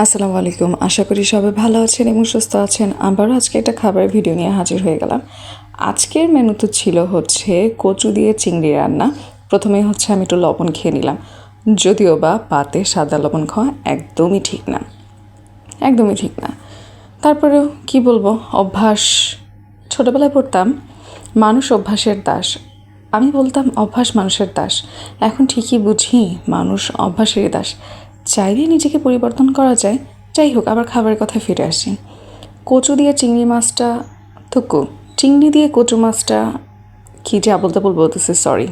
আসসালামু আলাইকুম। আশা করি সবাই ভালো আছেন এবং সুস্থ আছেন। আবারও আজকে একটা খাবারের ভিডিও নিয়ে হাজির হয়ে গেলাম। আজকের মেনুতে ছিল হচ্ছে কচু দিয়ে চিংড়ি রান্না। প্রথমেই হচ্ছে আমি একটু লবণ খেয়ে নিলাম, যদিও বা পাতে সাদা লবণ খাওয়া একদমই ঠিক না, একদমই ঠিক না। তারপরেও কি বলবো, অভ্যাস। ছোটোবেলায় পড়তাম মানুষ অভ্যাসের দাস। আমি বলতাম অভ্যাস মানুষের দাস। এখন ঠিকই বুঝি মানুষ অভ্যাসেরই দাস। চাইলে নিজেকে পরিবর্তন করা যায়। যাই হোক, আবার খাবারের কথায় ফিরে আসি। কচু দিয়ে চিংড়ি মাছটা থুকু, চিংড়ি দিয়ে কচু মাছটা কী যে আবল তাবল বলতেছে, সরি।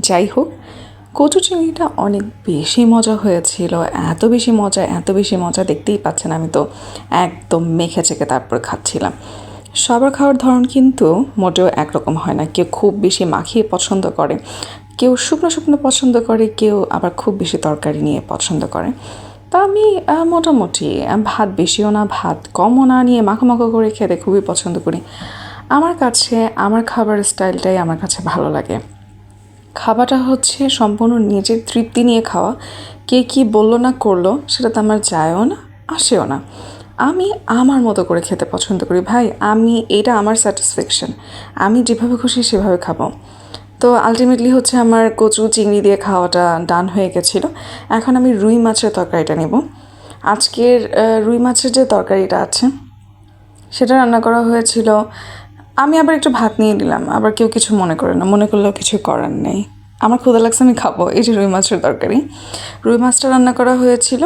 যাই হোক, কচু চিংড়িটা অনেক বেশি মজা হয়েছিল। এত বেশি মজা দেখতেই পাচ্ছেন, আমি তো একদম মেখে চেখে তারপর খাচ্ছিলাম। সবার খাওয়ার ধরন কিন্তু মোটেও একরকম হয় না। কেউ খুব বেশি মাখিয়ে পছন্দ করে, কেউ শুকনো শুকনো পছন্দ করে, কেউ আবার খুব বেশি তরকারি নিয়ে পছন্দ করে। তা আমি মোটামুটি ভাত বেশিও না ভাত কমও না নিয়ে মাখো মাখো করে খেতে খুবই পছন্দ করি। আমার কাছে আমার খাবার স্টাইলটাই আমার কাছে ভালো লাগে। খাওয়াটা হচ্ছে সম্পূর্ণ নিজের তৃপ্তি নিয়ে খাওয়া। কে কী বললো না করলো সেটা তো আমার যায়ও না, আসেও না। আমি আমার মতো করে খেতে পছন্দ করি ভাই। এটা আমার স্যাটিসফ্যাকশন। আমি যেভাবে খুশি সেভাবে খাবো। তো আলটিমেটলি হচ্ছে আমার কচু চিংড়ি দিয়ে খাওয়াটা ডান হয়ে গেছিলো। এখন আমি রুই মাছের তরকারিটা নেব। আজকের রুই মাছের যে তরকারিটা আছে সেটা রান্না করা হয়েছিল। আমি আবার একটু ভাত নিয়ে নিলাম, আবার কেউ কিছু মনে করে না, মনে করলেও কিছু করার নেই। আমার ক্ষুধা লাগছে, আমি খাবো। এই যে রুই মাছের তরকারি, রুই মাছটা রান্না করা হয়েছিল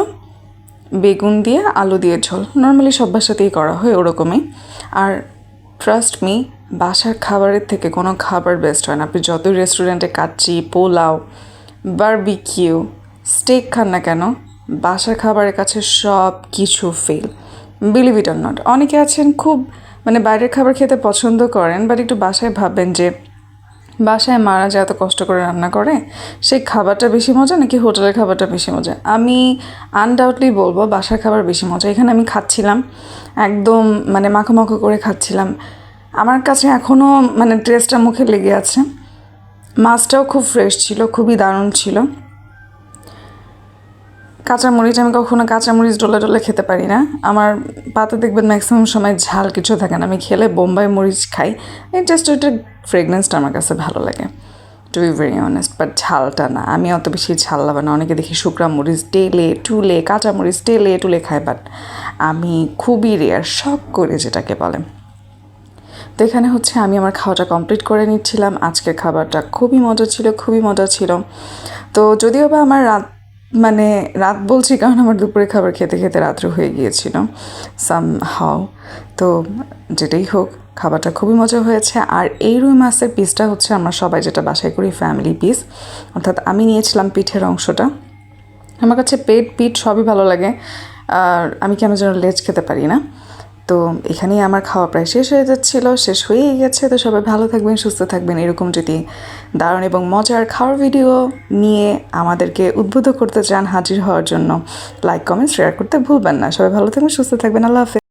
বেগুন দিয়ে আলু দিয়ে ঝোল। নর্মালি সব বাসাতেই করা হয় ওরকমই। আর ট্রাস্ট মি, বাসার খাবারের থেকে কোনো খাবার বেস্ট হয় না। আপনি যতই রেস্টুরেন্টে কাচ্চি, পোলাও, বারবিকিউ, স্টেক খান না কেন, বাসার খাবারের কাছে সব কিছু fail. Believe it or not. অনেকে আছেন খুব বাইরের খাবার খেতে পছন্দ করেন, বাট একটু বাসায় ভাববেন যে বাসায় মারা যে এত কষ্ট করে রান্না করে সেই খাবারটা বেশি মজা নাকি হোটেলের খাবারটা বেশি মজা। আমি আনডাউটলি বলবো বাসার খাবার বেশি মজা। এখানে আমি খাচ্ছিলাম একদম মাখো মাখো করে খাচ্ছিলাম। আমার কাছে এখনও টেস্টটা মুখে লেগে আছে। মাছটাও খুব ফ্রেশ ছিল, খুবই দারুণ ছিল। কাঁচামরিচ, আমি কখনো কাঁচামরিচ ডলে ডলে খেতে পারি না। আমার পাতে দেখবেন ম্যাক্সিমাম সময় ঝাল কিছু থাকে না। আমি খেলে বোম্বাই মরিচ খাই, এই জাস্ট ওইটার ফ্রেগনেন্সটা আমার কাছে ভালো লাগে, to be very honest. But ঝালটা না, আমি অত বেশি ঝাল লাগে না। অনেকে দেখি শুকনা মরিচ টেলে টুলে, কাঁচামরিচ টেলে টুলে খায়, বাট আমি খুবই রেয়ার, শখ করে যেটাকে বলে। তো এখানে হচ্ছে আমি আমার খাওয়াটা কমপ্লিট করে নিচ্ছিলাম। আজকের খাবারটা খুবই মজা ছিল। তো যদিও বা আমার রাত বলছি কারণ আমার দুপুরে খাবার খেতে খেতে রাত্রে হয়ে গিয়েছিল সামহাও। তো যেটাই হোক, খাবারটা খুবই মজা হয়েছে। আর এই রুই মাছের পিসটা হচ্ছে আমরা সবাই যেটা বাসায় করি ফ্যামিলি পিস, অর্থাৎ আমি নিয়েছিলাম পিঠের অংশটা। আমার কাছে পিঠ সবই ভালো লাগে, আর আমি কেন যেন লেজ খেতে পারি না। তো এখানেই আমার খাওয়া প্রায় শেষ হয়েই গেছে। তো সবাই ভালো থাকবেন, সুস্থ থাকবেন। এরকম যদি দারুণ এবং মজার খাওয়ার ভিডিও নিয়ে আমাদেরকে উদ্বুদ্ধ করতে চান হাজির হওয়ার জন্য, লাইক কমেন্ট শেয়ার করতে ভুলবেন না। সবাই ভালো থাকবেন, সুস্থ থাকবেন। আল্লাহ হাফেজ।